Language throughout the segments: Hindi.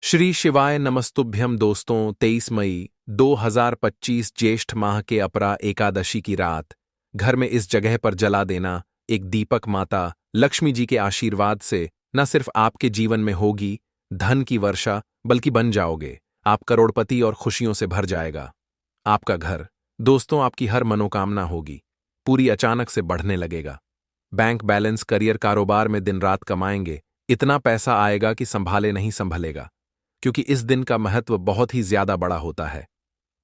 श्री शिवाय नमस्तुभ्यम दोस्तों। 23 मई 2025 ज्येष्ठ माह के अपरा एकादशी की रात घर में इस जगह पर जला देना एक दीपक माता लक्ष्मी जी के आशीर्वाद से न सिर्फ आपके जीवन में होगी धन की वर्षा, बल्कि बन जाओगे आप करोड़पति और खुशियों से भर जाएगा आपका घर। दोस्तों, आपकी हर मनोकामना होगी पूरी अचानक से बढ़ने लगेगा। बैंक बैलेंस, करियर, कारोबार में दिन रात कमाएंगे, इतना पैसा आएगा कि संभाले नहीं संभलेगा, क्योंकि इस दिन का महत्व बहुत ही ज्यादा बड़ा होता है।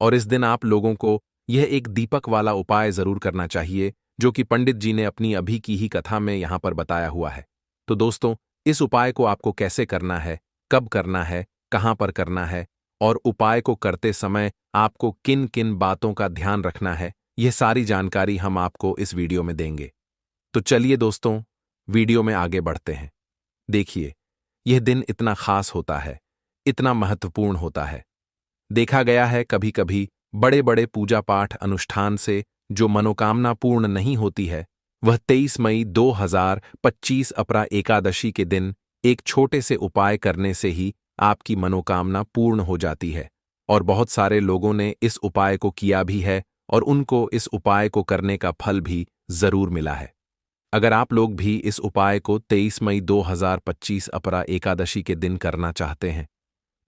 और इस दिन आप लोगों को यह एक दीपक वाला उपाय जरूर करना चाहिए, जो कि पंडित जी ने अपनी अभी की ही कथा में यहां पर बताया हुआ है। तो दोस्तों, इस उपाय को आपको कैसे करना है, कब करना है, कहां पर करना है और उपाय को करते समय आपको किन किन बातों का ध्यान रखना है, यह सारी जानकारी हम आपको इस वीडियो में देंगे। तो चलिए दोस्तों, वीडियो में आगे बढ़ते हैं। देखिए, यह दिन इतना खास होता है, इतना महत्वपूर्ण होता है। देखा गया है कभी कभी बड़े बड़े पूजा पाठ अनुष्ठान से जो मनोकामना पूर्ण नहीं होती है, वह 23 मई 2025 अपरा एकादशी के दिन एक छोटे से उपाय करने से ही आपकी मनोकामना पूर्ण हो जाती है। और बहुत सारे लोगों ने इस उपाय को किया भी है और उनको इस उपाय को करने का फल भी जरूर मिला है। अगर आप लोग भी इस उपाय को 23 मई 2025 अपरा एकादशी के दिन करना चाहते हैं,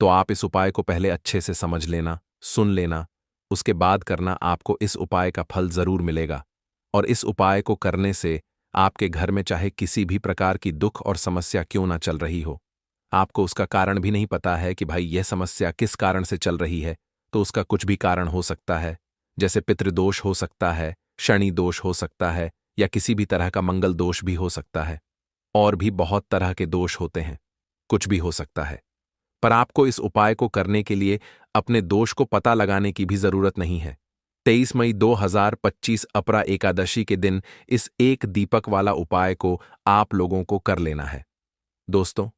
तो आप इस उपाय को पहले अच्छे से समझ लेना, सुन लेना, उसके बाद करना। आपको इस उपाय का फल जरूर मिलेगा। और इस उपाय को करने से आपके घर में चाहे किसी भी प्रकार की दुख और समस्या क्यों ना चल रही हो, आपको उसका कारण भी नहीं पता है कि भाई यह समस्या किस कारण से चल रही है, तो उसका कुछ भी कारण हो सकता है। जैसे पितृदोष हो सकता है, शनि दोष हो सकता है, या किसी भी तरह का मंगल दोष भी हो सकता है। और भी बहुत तरह के दोष होते हैं, कुछ भी हो सकता है। पर आपको इस उपाय को करने के लिए अपने दोष को पता लगाने की भी जरूरत नहीं है। 23 मई 2025 अपरा एकादशी के दिन इस एक दीपक वाला उपाय को आप लोगों को कर लेना है। दोस्तों,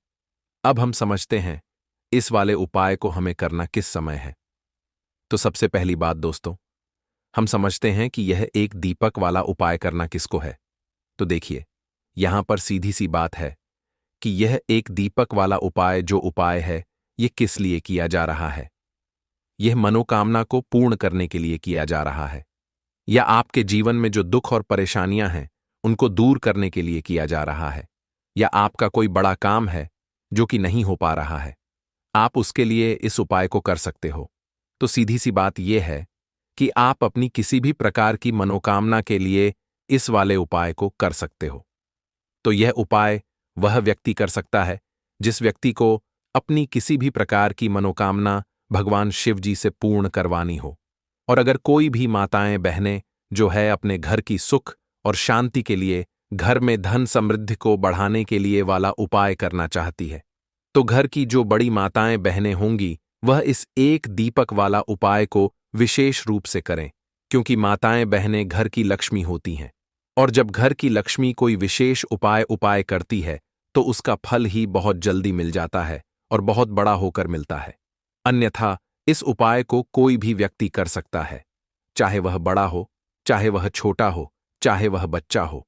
अब हम समझते हैं इस वाले उपाय को हमें करना किस समय है। तो सबसे पहली बात दोस्तों, हम समझते हैं कि यह एक दीपक वाला उपाय करना किसको है। तो देखिए, यहां पर सीधी सी बात है कि यह एक दीपक वाला उपाय जो उपाय है, यह किस लिए किया जा रहा है। यह मनोकामना को पूर्ण करने के लिए किया जा रहा है, या आपके जीवन में जो दुख और परेशानियां हैं उनको दूर करने के लिए किया जा रहा है, या आपका कोई बड़ा काम है जो कि नहीं हो पा रहा है, आप उसके लिए इस उपाय को कर सकते हो। तो सीधी सी बात यह है कि आप अपनी किसी भी प्रकार की मनोकामना के लिए इस वाले उपाय को कर सकते हो। तो यह उपाय वह व्यक्ति कर सकता है जिस व्यक्ति को अपनी किसी भी प्रकार की मनोकामना भगवान शिव जी से पूर्ण करवानी हो। और अगर कोई भी माताएं बहनें जो है अपने घर की सुख और शांति के लिए, घर में धन समृद्धि को बढ़ाने के लिए वाला उपाय करना चाहती है, तो घर की जो बड़ी माताएं बहनें होंगी वह इस एक दीपक वाला उपाय को विशेष रूप से करें, क्योंकि माताएं बहनें घर की लक्ष्मी होती हैं। और जब घर की लक्ष्मी कोई विशेष उपाय करती है तो उसका फल ही बहुत जल्दी मिल जाता है और बहुत बड़ा होकर मिलता है। अन्यथा इस उपाय को कोई भी व्यक्ति कर सकता है, चाहे वह बड़ा हो, चाहे वह छोटा हो, चाहे वह बच्चा हो।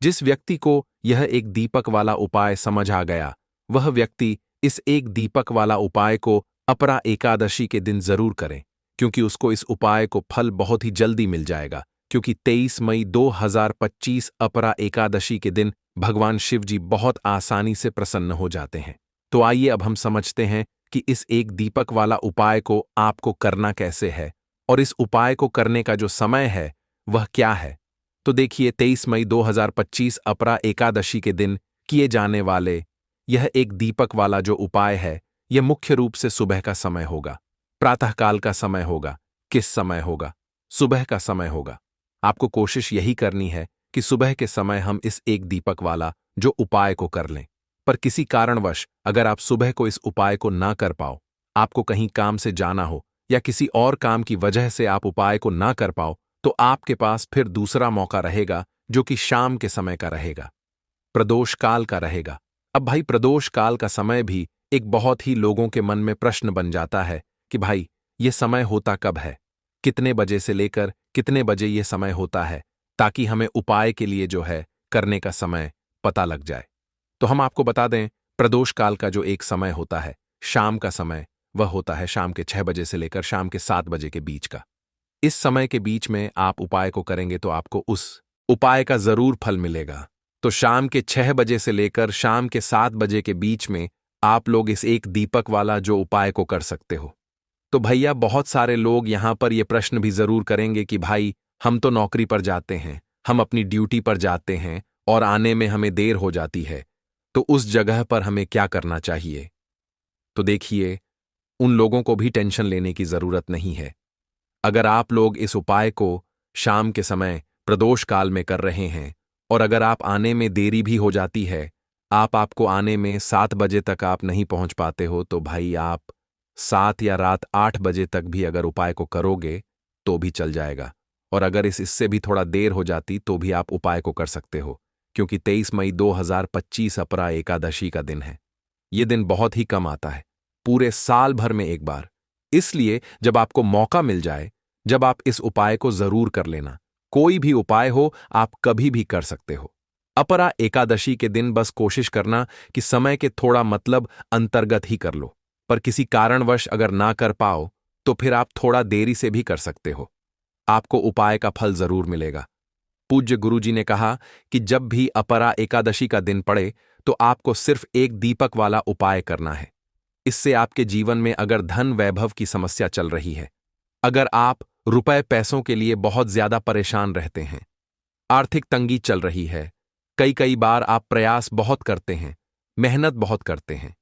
जिस व्यक्ति को यह एक दीपक वाला उपाय समझ आ गया, वह व्यक्ति इस एक दीपक वाला उपाय को अपरा एकादशी के दिन जरूर करें, क्योंकि उसको इस उपाय को फल बहुत ही जल्दी मिल जाएगा। क्योंकि 23 मई 2025 अपरा एकादशी के दिन भगवान शिव जी बहुत आसानी से प्रसन्न हो जाते हैं। तो आइए अब हम समझते हैं कि इस एक दीपक वाला उपाय को आपको करना कैसे है, और इस उपाय को करने का जो समय है वह क्या है। तो देखिए, 23 मई 2025 अपरा एकादशी के दिन किए जाने वाले यह एक दीपक वाला जो उपाय है, यह मुख्य रूप से सुबह का समय होगा, प्रातःकाल का समय होगा। किस समय होगा? सुबह का समय होगा। आपको कोशिश यही करनी है कि सुबह के समय हम इस एक दीपक वाला जो उपाय को कर लें। पर किसी कारणवश अगर आप सुबह को इस उपाय को ना कर पाओ, आपको कहीं काम से जाना हो या किसी और काम की वजह से आप उपाय को ना कर पाओ, तो आपके पास फिर दूसरा मौका रहेगा जो कि शाम के समय का रहेगा, प्रदोष काल का रहेगा। अब भाई, प्रदोष काल का समय भी एक बहुत ही लोगों के मन में प्रश्न बन जाता है कि भाई ये समय होता कब है, कितने बजे से लेकर कितने बजे ये समय होता है, ताकि हमें उपाय के लिए जो है करने का समय पता लग जाए। तो हम आपको बता दें, प्रदोष काल का जो एक समय होता है शाम का समय वह होता है शाम के 6 बजे से लेकर शाम के 7 बजे के बीच का। इस समय के बीच में आप उपाय को करेंगे तो आपको उस उपाय का जरूर फल मिलेगा। तो शाम के 6 बजे से लेकर शाम के 7 बजे के बीच में आप लोग इस एक दीपक वाला जो उपाय को कर सकते हो। तो भैया बहुत सारे लोग यहां पर यह प्रश्न भी जरूर करेंगे कि भाई हम तो नौकरी पर जाते हैं, हम अपनी ड्यूटी पर जाते हैं और आने में हमें देर हो जाती है, तो उस जगह पर हमें क्या करना चाहिए? तो देखिए, उन लोगों को भी टेंशन लेने की जरूरत नहीं है। अगर आप लोग इस उपाय को शाम के समय प्रदोष काल में कर रहे हैं और अगर आप आने में देरी भी हो जाती है, आपको आने में 7 बजे तक आप नहीं पहुंच पाते हो, तो भाई आप 7 या रात 8 बजे तक भी अगर उपाय को करोगे तो भी चल जाएगा। और अगर इससे भी थोड़ा देर हो जाती तो भी आप उपाय को कर सकते हो, क्योंकि 23 मई 2025 अपरा एकादशी का दिन है। ये दिन बहुत ही कम आता है, पूरे साल भर में एक बार। इसलिए जब आपको मौका मिल जाए, जब आप इस उपाय को जरूर कर लेना। कोई भी उपाय हो, आप कभी भी कर सकते हो। अपरा एकादशी के दिन बस कोशिश करना कि समय के थोड़ा मतलब अंतर्गत ही कर लो, पर किसी कारणवश अगर ना कर पाओ तो फिर आप थोड़ा देरी से भी कर सकते हो। आपको उपाय का फल जरूर मिलेगा। पूज्य गुरुजी ने कहा कि जब भी अपरा एकादशी का दिन पड़े तो आपको सिर्फ एक दीपक वाला उपाय करना है। इससे आपके जीवन में अगर धन वैभव की समस्या चल रही है, अगर आप रुपए पैसों के लिए बहुत ज्यादा परेशान रहते हैं, आर्थिक तंगी चल रही है, कई बार आप प्रयास बहुत करते हैं, मेहनत बहुत करते हैं,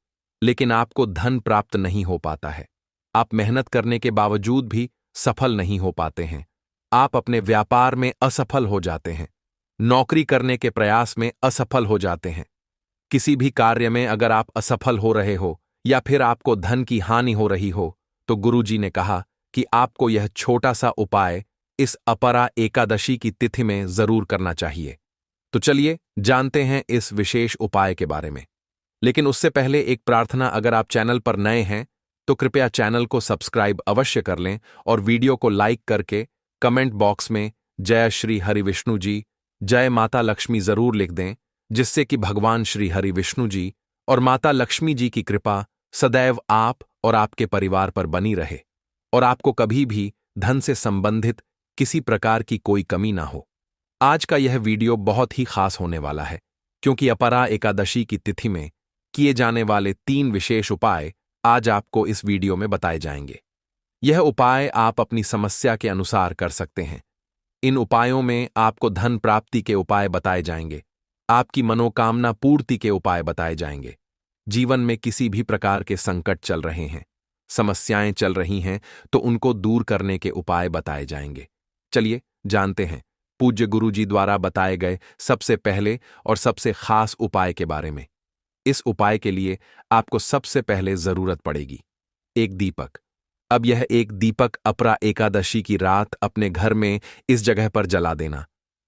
लेकिन आपको धन प्राप्त नहीं हो पाता है, आप मेहनत करने के बावजूद भी सफल नहीं हो पाते हैं, आप अपने व्यापार में असफल हो जाते हैं, नौकरी करने के प्रयास में असफल हो जाते हैं, किसी भी कार्य में अगर आप असफल हो रहे हो या फिर आपको धन की हानि हो रही हो, तो गुरुजी ने कहा कि आपको यह छोटा सा उपाय इस अपरा एकादशी की तिथि में जरूर करना चाहिए। तो चलिए जानते हैं इस विशेष उपाय के बारे में। लेकिन उससे पहले एक प्रार्थना, अगर आप चैनल पर नए हैं तो कृपया चैनल को सब्सक्राइब अवश्य कर लें और वीडियो को लाइक करके कमेंट बॉक्स में जय श्री हरि विष्णु जी, जय माता लक्ष्मी जरूर लिख दें, जिससे कि भगवान श्री हरि विष्णु जी और माता लक्ष्मी जी की कृपा सदैव आप और आपके परिवार पर बनी रहे और आपको कभी भी धन से संबंधित किसी प्रकार की कोई कमी ना हो। आज का यह वीडियो बहुत ही खास होने वाला है, क्योंकि अपरा एकादशी की तिथि में किए जाने वाले 3 विशेष उपाय आज आपको इस वीडियो में बताए जाएंगे। यह उपाय आप अपनी समस्या के अनुसार कर सकते हैं। इन उपायों में आपको धन प्राप्ति के उपाय बताए जाएंगे, आपकी मनोकामना पूर्ति के उपाय बताए जाएंगे। जीवन में किसी भी प्रकार के संकट चल रहे हैं, समस्याएं चल रही हैं, तो उनको दूर करने के उपाय बताए जाएंगे। चलिए जानते हैं पूज्य गुरुजी द्वारा बताए गए सबसे पहले और सबसे खास उपाय के बारे में। इस उपाय के लिए आपको सबसे पहले जरूरत पड़ेगी एक दीपक। अब यह एक दीपक अपरा एकादशी की रात अपने घर में इस जगह पर जला देना।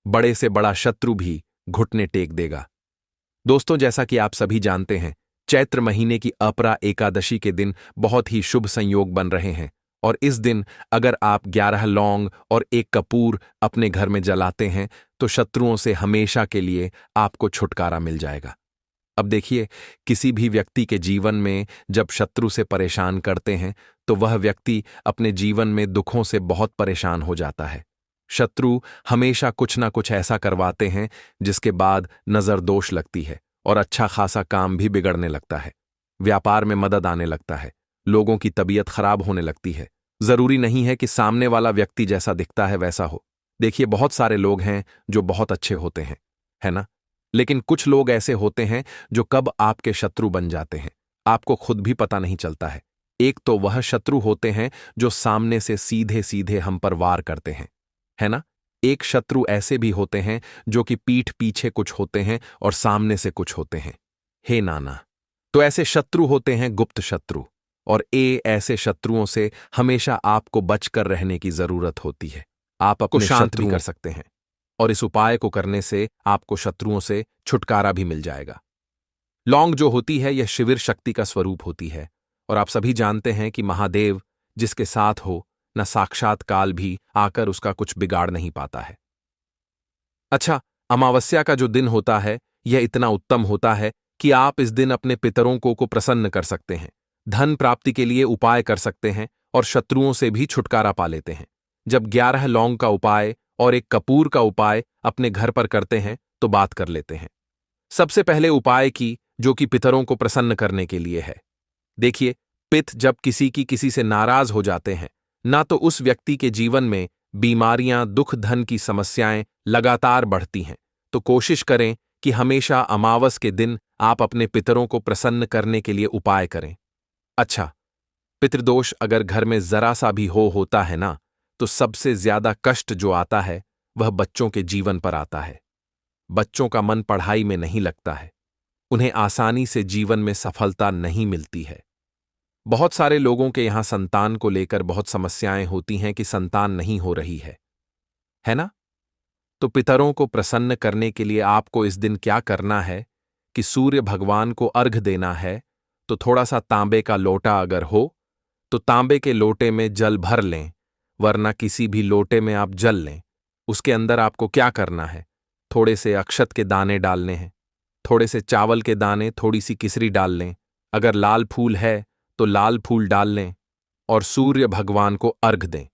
बड़े से बड़ा शत्रु भी घुटने टेक देगा। दोस्तों, जैसा कि आप सभी जानते हैं, चैत्र महीने की अपरा एकादशी के दिन बहुत ही शुभ संयोग बन रहे हैं और इस दिन अगर आप 11 लौंग और 1 कपूर अपने घर में जलाते हैं तो शत्रुओं से हमेशा के लिए आपको छुटकारा मिल जाएगा। अब देखिए, किसी भी व्यक्ति के जीवन में जब शत्रु से परेशान करते हैं तो वह व्यक्ति अपने जीवन में दुखों से बहुत परेशान हो जाता है। शत्रु हमेशा कुछ ना कुछ ऐसा करवाते हैं जिसके बाद नजर दोष लगती है और अच्छा खासा काम भी बिगड़ने लगता है, व्यापार में मदद आने लगता है, लोगों की तबीयत खराब होने लगती है। जरूरी नहीं है कि सामने वाला व्यक्ति जैसा दिखता है वैसा हो। देखिए, बहुत सारे लोग हैं जो बहुत अच्छे होते हैं, है ना? लेकिन कुछ लोग ऐसे होते हैं जो कब आपके शत्रु बन जाते हैं, आपको खुद भी पता नहीं चलता है। एक तो वह शत्रु होते हैं जो सामने से सीधे सीधे हम पर वार करते हैं, है ना? एक शत्रु ऐसे भी होते हैं जो कि पीठ पीछे कुछ होते हैं और सामने से कुछ होते हैं। हे नाना, तो ऐसे शत्रु होते हैं गुप्त शत्रु, और ऐसे शत्रुओं से हमेशा आपको बचकर रहने की जरूरत होती है। आप अपने शांत भी कर सकते हैं और इस उपाय को करने से आपको शत्रुओं से छुटकारा भी मिल जाएगा। लौंग जो होती है, यह शिविर शक्ति का स्वरूप होती है और आप सभी जानते हैं कि महादेव जिसके साथ हो, न साक्षात काल भी आकर उसका कुछ बिगाड़ नहीं पाता है। अच्छा, अमावस्या का जो दिन होता है, यह इतना उत्तम होता है कि आप इस दिन अपने पितरों को प्रसन्न कर सकते हैं, धन प्राप्ति के लिए उपाय कर सकते हैं और शत्रुओं से भी छुटकारा पा लेते हैं। जब 11 लौंग का उपाय और एक कपूर का उपाय अपने घर पर करते हैं तो बात कर लेते हैं। सबसे पहले उपाय की, जो कि पितरों को प्रसन्न करने के लिए है। देखिए, पित जब किसी से नाराज हो जाते हैं, ना तो उस व्यक्ति के जीवन में बीमारियां, दुख, धन की समस्याएं लगातार बढ़ती हैं, तो कोशिश करें कि हमेशा अमावस के दिन आप अपने पितरों को प्रसन्न करने के लिए उपाय करें। अच्छा, पितृदोष अगर घर में जरा सा भी होता है ना, तो सबसे ज्यादा कष्ट जो आता है वह बच्चों के जीवन पर आता है। बच्चों का मन पढ़ाई में नहीं लगता है, उन्हें आसानी से जीवन में सफलता नहीं मिलती है। बहुत सारे लोगों के यहां संतान को लेकर बहुत समस्याएं होती हैं कि संतान नहीं हो रही है ना? तो पितरों को प्रसन्न करने के लिए आपको इस दिन क्या करना है कि सूर्य भगवान को अर्घ्य देना है। तो थोड़ा सा तांबे का लोटा अगर हो तो तांबे के लोटे में जल भर लें, वरना किसी भी लोटे में आप जल लें। उसके अंदर आपको क्या करना है, थोड़े से अक्षत के दाने डालने हैं, थोड़े से चावल के दाने, थोड़ी सी किसरी डाल लें। अगर लाल फूल है तो लाल फूल डाल लें और सूर्य भगवान को अर्घ दें।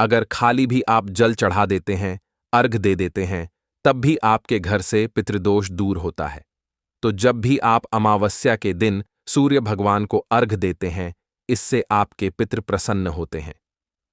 अगर खाली भी आप जल चढ़ा देते हैं, अर्घ दे देते हैं, तब भी आपके घर से पितृदोष दूर होता है। तो जब भी आप अमावस्या के दिन सूर्य भगवान को अर्घ देते हैं, इससे आपके पितृ प्रसन्न होते हैं।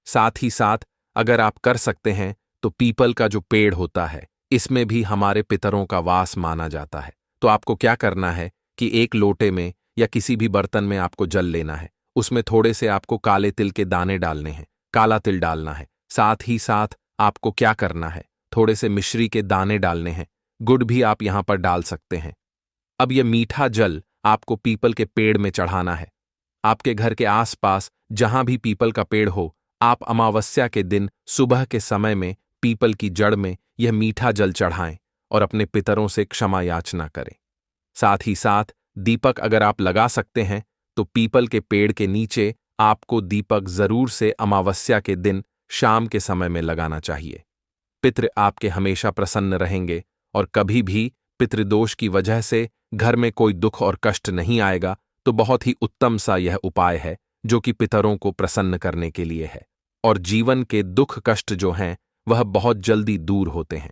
साथ ही साथ अगर आप कर सकते हैं तो पीपल का जो पेड़ होता है, इसमें भी हमारे पितरों का वास माना जाता है। तो आपको क्या करना है कि एक लोटे में या किसी भी बर्तन में आपको जल लेना है, उसमें थोड़े से आपको काले तिल के दाने डालने हैं, काला तिल डालना है। साथ ही साथ आपको क्या करना है, थोड़े से मिश्री के दाने डालने हैं, गुड़ भी आप यहां पर डाल सकते हैं। अब यह मीठा जल आपको पीपल के पेड़ में चढ़ाना है। आपके घर के आसपास जहां भी पीपल का पेड़ हो, आप अमावस्या के दिन सुबह के समय में पीपल की जड़ में यह मीठा जल चढ़ाएं और अपने पितरों से क्षमा याचना करें। साथ ही साथ दीपक अगर आप लगा सकते हैं तो पीपल के पेड़ के नीचे आपको दीपक जरूर से अमावस्या के दिन शाम के समय में लगाना चाहिए। पितृ आपके हमेशा प्रसन्न रहेंगे और कभी भी पितृदोष की वजह से घर में कोई दुख और कष्ट नहीं आएगा। तो बहुत ही उत्तम सा यह उपाय है जो कि पितरों को प्रसन्न करने के लिए है, और जीवन के दुख कष्ट जो हैं वह बहुत जल्दी दूर होते हैं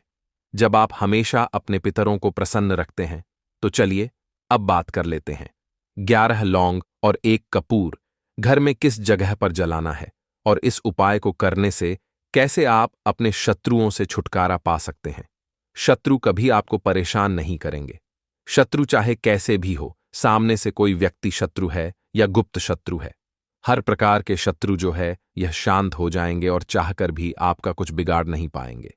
जब आप हमेशा अपने पितरों को प्रसन्न रखते हैं। तो चलिए अब बात कर लेते हैं 11 लौंग और 1 कपूर घर में किस जगह पर जलाना है और इस उपाय को करने से कैसे आप अपने शत्रुओं से छुटकारा पा सकते हैं। शत्रु कभी आपको परेशान नहीं करेंगे। शत्रु चाहे कैसे भी हो, सामने से कोई व्यक्ति शत्रु है या गुप्त शत्रु है, हर प्रकार के शत्रु जो है यह शांत हो जाएंगे और चाहकर भी आपका कुछ बिगाड़ नहीं पाएंगे।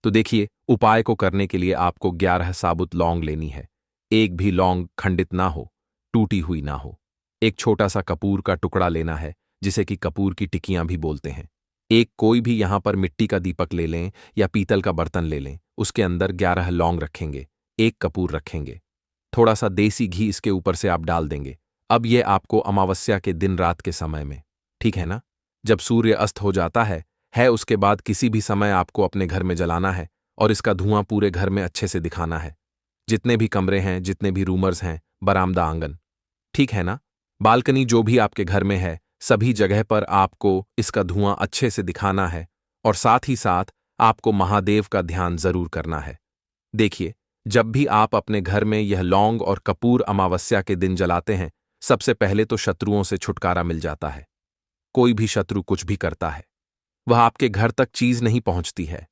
तो देखिए, उपाय को करने के लिए आपको 11 साबुत लौंग लेनी है। एक भी लौंग खंडित ना हो, टूटी हुई ना हो। एक छोटा सा कपूर का टुकड़ा लेना है, जिसे कि कपूर की टिकियां भी बोलते हैं। एक कोई भी यहां पर मिट्टी का दीपक ले लें या पीतल का बर्तन ले लें, उसके अंदर 11 लौंग रखेंगे, 1 कपूर रखेंगे, थोड़ा सा देसी घी इसके ऊपर से आप डाल देंगे। अब यह आपको अमावस्या के दिन रात के समय में, ठीक है ना, जब सूर्य अस्त हो जाता है उसके बाद किसी भी समय आपको अपने घर में जलाना है और इसका धुआं पूरे घर में अच्छे से दिखाना है। जितने भी कमरे हैं, जितने भी रूमर्स हैं, बरामदा, आंगन, ठीक है ना, बालकनी, जो भी आपके घर में है, सभी जगह पर आपको इसका धुआं अच्छे से दिखाना है। और साथ ही साथ आपको महादेव का ध्यान जरूर करना है। देखिए, जब भी आप अपने घर में यह लौंग और कपूर अमावस्या के दिन जलाते हैं, सबसे पहले तो शत्रुओं से छुटकारा मिल जाता है। कोई भी शत्रु कुछ भी करता है, वह आपके घर तक चीज नहीं पहुंचती है,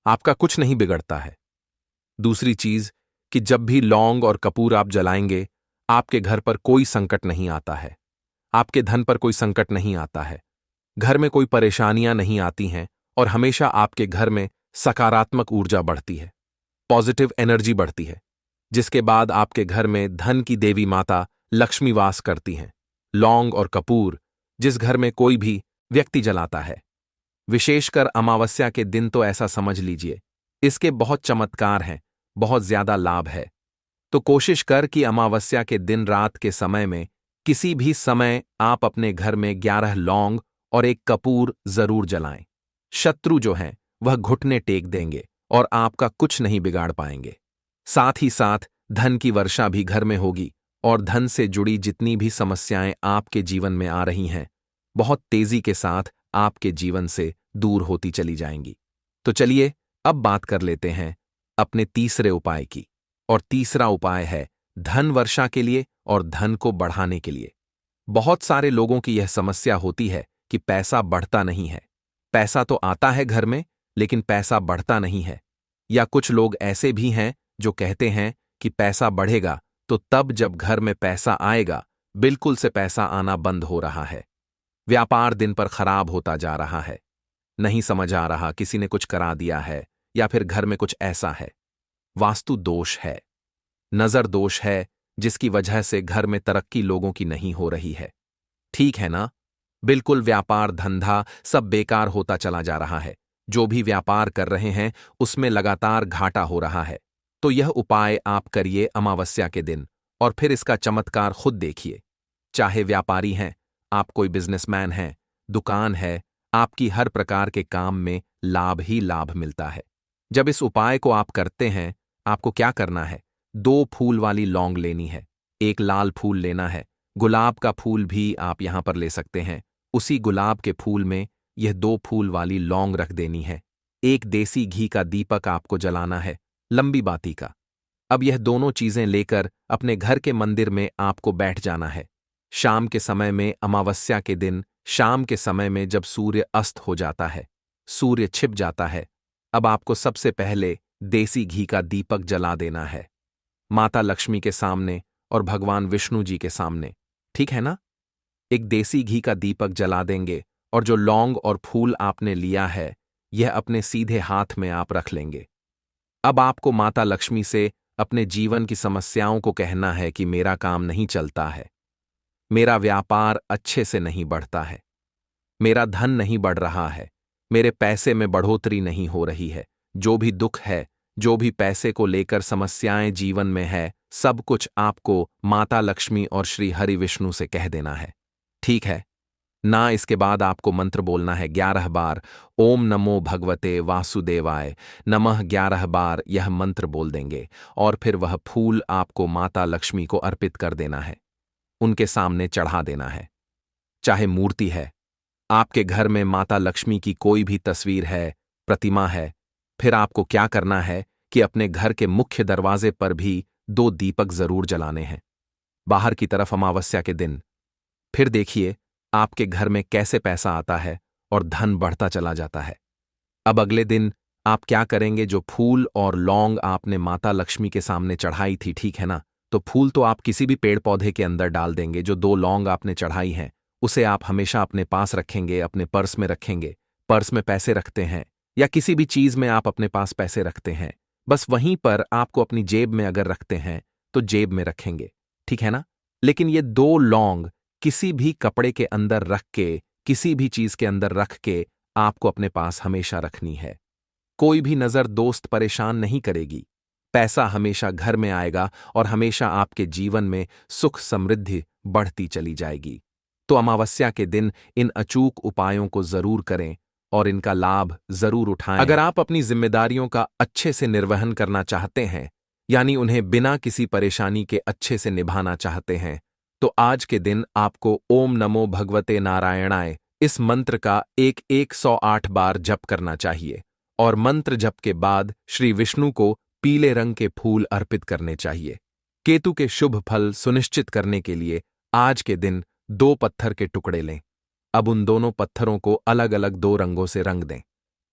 आपका कुछ नहीं बिगड़ता है। दूसरी चीज कि जब भी लौंग और कपूर आप जलाएंगे, आपके घर पर कोई संकट नहीं आता है, आपके धन पर कोई संकट नहीं आता है, घर में कोई परेशानियां नहीं आती हैं और हमेशा आपके घर में सकारात्मक ऊर्जा बढ़ती है, पॉजिटिव एनर्जी बढ़ती है, जिसके बाद आपके घर में धन की देवी माता लक्ष्मी वास करती हैं। लौंग और कपूर जिस घर में कोई भी व्यक्ति जलाता है, विशेषकर अमावस्या के दिन, तो ऐसा समझ लीजिए इसके बहुत चमत्कार हैं, बहुत ज्यादा लाभ है। तो कोशिश कर कि अमावस्या के दिन रात के समय में किसी भी समय आप अपने घर में 11 लौंग और 1 कपूर जरूर जलाएं। शत्रु जो हैं वह घुटने टेक देंगे और आपका कुछ नहीं बिगाड़ पाएंगे। साथ ही साथ धन की वर्षा भी घर में होगी और धन से जुड़ी जितनी भी समस्याएं आपके जीवन में आ रही हैं, बहुत तेजी के साथ आपके जीवन से दूर होती चली जाएंगी। तो चलिए अब बात कर लेते हैं अपने तीसरे उपाय की। और तीसरा उपाय है धन वर्षा के लिए और धन को बढ़ाने के लिए। बहुत सारे लोगों की यह समस्या होती है कि पैसा बढ़ता नहीं है। पैसा तो आता है घर में, लेकिन पैसा बढ़ता नहीं है। या कुछ लोग ऐसे भी हैं जो कहते हैं कि पैसा बढ़ेगा तो तब जब घर में पैसा आएगा। बिल्कुल से पैसा आना बंद हो रहा है। व्यापार दिन पर खराब होता जा रहा है। नहीं समझ आ रहा, किसी ने कुछ करा दिया है या फिर घर में कुछ ऐसा है। वास्तु दोष है, नजर दोष है, जिसकी वजह से घर में तरक्की लोगों की नहीं हो रही है। ठीक है ना? बिल्कुल व्यापार धंधा सब बेकार होता चला जा रहा है। जो भी व्यापार कर रहे हैं उसमें लगातार घाटा हो रहा है। तो यह उपाय आप करिए अमावस्या के दिन और फिर इसका चमत्कार खुद देखिए। चाहे व्यापारी हैं, आप कोई बिजनेसमैन हैं, दुकान है, आपकी हर प्रकार के काम में लाभ ही लाभ मिलता है। जब इस उपाय को आप करते हैं, आपको क्या करना है? 2 फूल वाली लौंग लेनी है, एक लाल फूल लेना है, गुलाब का फूल भी आप यहां पर ले सकते हैं। उसी गुलाब के फूल में यह 2 फूल वाली लौंग रख देनी है। एक देसी घी का दीपक आपको जलाना है, लंबी बाती का। अब यह दोनों चीजें लेकर अपने घर के मंदिर में आपको बैठ जाना है। शाम के समय में, अमावस्या के दिन शाम के समय में जब सूर्य अस्त हो जाता है, सूर्य छिप जाता है, अब आपको सबसे पहले देसी घी का दीपक जला देना है, माता लक्ष्मी के सामने और भगवान विष्णु जी के सामने। ठीक है ना? एक देसी घी का दीपक जला देंगे और जो लौंग और फूल आपने लिया है, यह अपने सीधे हाथ में आप रख लेंगे। अब आपको माता लक्ष्मी से अपने जीवन की समस्याओं को कहना है कि मेरा काम नहीं चलता है, मेरा व्यापार अच्छे से नहीं बढ़ता है, मेरा धन नहीं बढ़ रहा है, मेरे पैसे में बढ़ोतरी नहीं हो रही है। जो भी दुख है, जो भी पैसे को लेकर समस्याएं जीवन में है, सब कुछ आपको माता लक्ष्मी और श्री हरि विष्णु से कह देना है। ठीक है ना? इसके बाद आपको मंत्र बोलना है 11 बार, ओम नमो भगवते वासुदेवाय नमः। 11 बार यह मंत्र बोल देंगे और फिर वह फूल आपको माता लक्ष्मी को अर्पित कर देना है, उनके सामने चढ़ा देना है। चाहे मूर्ति है, आपके घर में माता लक्ष्मी की कोई भी तस्वीर है, प्रतिमा है, फिर आपको क्या करना है कि अपने घर के मुख्य दरवाजे पर भी 2 दीपक जरूर जलाने हैं, बाहर की तरफ अमावस्या के दिन। फिर देखिए आपके घर में कैसे पैसा आता है और धन बढ़ता चला जाता है। अब अगले दिन आप क्या करेंगे? जो फूल और लौंग आपने माता लक्ष्मी के सामने चढ़ाई थी, ठीक है ना, तो फूल तो आप किसी भी पेड़ पौधे के अंदर डाल देंगे। जो 2 लौंग आपने चढ़ाई हैं उसे आप हमेशा अपने पास रखेंगे, अपने पर्स में रखेंगे। पर्स में पैसे रखते हैं या किसी भी चीज में आप अपने पास पैसे रखते हैं, बस वहीं पर आपको अपनी जेब में अगर रखते हैं तो जेब में रखेंगे। ठीक है ना? लेकिन ये 2 लौंग किसी भी कपड़े के अंदर रख के, किसी भी चीज के अंदर रख के आपको अपने पास हमेशा रखनी है। कोई भी नजर दोस्त परेशान नहीं करेगी। पैसा हमेशा घर में आएगा और हमेशा आपके जीवन में सुख समृद्धि बढ़ती चली जाएगी। तो अमावस्या के दिन इन अचूक उपायों को जरूर करें और इनका लाभ जरूर उठाएं। अगर आप अपनी जिम्मेदारियों का अच्छे से निर्वहन करना चाहते हैं, यानी उन्हें बिना किसी परेशानी के अच्छे से निभाना चाहते हैं, तो आज के दिन आपको ओम नमो भगवते नारायणाय इस मंत्र का 108 बार जप करना चाहिए और मंत्र जप के बाद श्री विष्णु को पीले रंग के फूल अर्पित करने चाहिए। केतु के शुभ फल सुनिश्चित करने के लिए आज के दिन 2 पत्थर के टुकड़े लें। अब उन दोनों पत्थरों को अलग अलग 2 रंगों से रंग दें।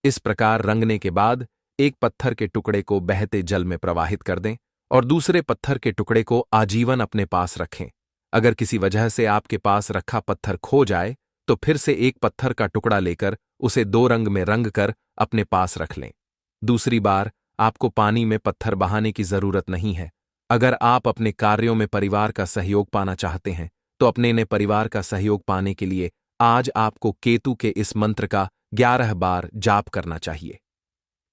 इस प्रकार रंगने के बाद एक पत्थर के टुकड़े को बहते जल में प्रवाहित कर दें और दूसरे पत्थर के टुकड़े को आजीवन अपने पास रखें। अगर किसी वजह से आपके पास रखा पत्थर खो जाए तो फिर से एक पत्थर का टुकड़ा लेकर उसे 2 रंग में रंग कर अपने पास रख लें। दूसरी बार आपको पानी में पत्थर बहाने की जरूरत नहीं है। अगर आप अपने कार्यों में परिवार का सहयोग पाना चाहते हैं तो अपने ने परिवार का सहयोग पाने के लिए आज आपको केतु के इस मंत्र का 11 बार जाप करना चाहिए।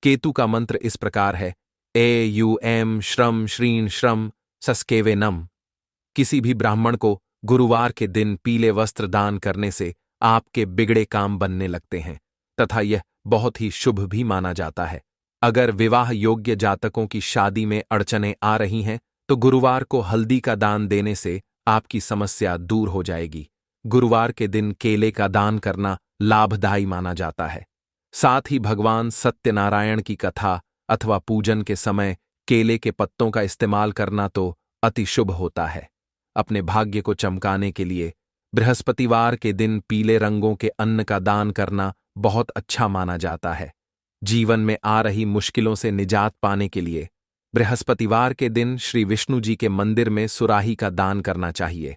केतु का मंत्र इस प्रकार है, एम श्रम श्रीण श्रम सस्केवे नम। किसी भी ब्राह्मण को गुरुवार के दिन पीले वस्त्र दान करने से आपके बिगड़े काम बनने लगते हैं तथा यह बहुत ही शुभ भी माना जाता है। अगर विवाह योग्य जातकों की शादी में अड़चनें आ रही हैं तो गुरुवार को हल्दी का दान देने से आपकी समस्या दूर हो जाएगी। गुरुवार के दिन केले का दान करना लाभदायी माना जाता है। साथ ही भगवान सत्यनारायण की कथा अथवा पूजन के समय केले के पत्तों का इस्तेमाल करना तो अति शुभ होता है। अपने भाग्य को चमकाने के लिए बृहस्पतिवार के दिन पीले रंगों के अन्न का दान करना बहुत अच्छा माना जाता है। जीवन में आ रही मुश्किलों से निजात पाने के लिए बृहस्पतिवार के दिन श्री विष्णु जी के मंदिर में सुराही का दान करना चाहिए।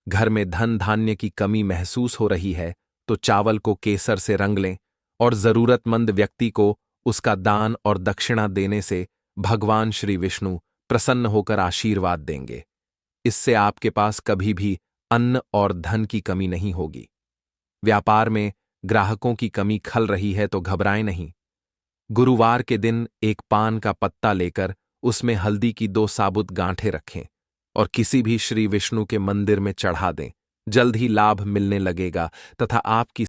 घर में धन धान्य की कमी महसूस हो रही है तो चावल को केसर से रंग लें और जरूरतमंद व्यक्ति को उसका दान और दक्षिणा देने से भगवान श्री विष्णु प्रसन्न होकर आशीर्वाद देंगे। इससे आपके पास कभी भी अन्न और धन की कमी नहीं होगी। व्यापार में ग्राहकों की कमी खल रही है तो घबराएं नहीं। गुरुवार के दिन एक पान का पत्ता लेकर उसमें हल्दी की 2 साबुत गांठें रखें और किसी भी श्री विष्णु के मंदिर में चढ़ा दें। जल्द ही लाभ मिलने लगेगा तथा आपकी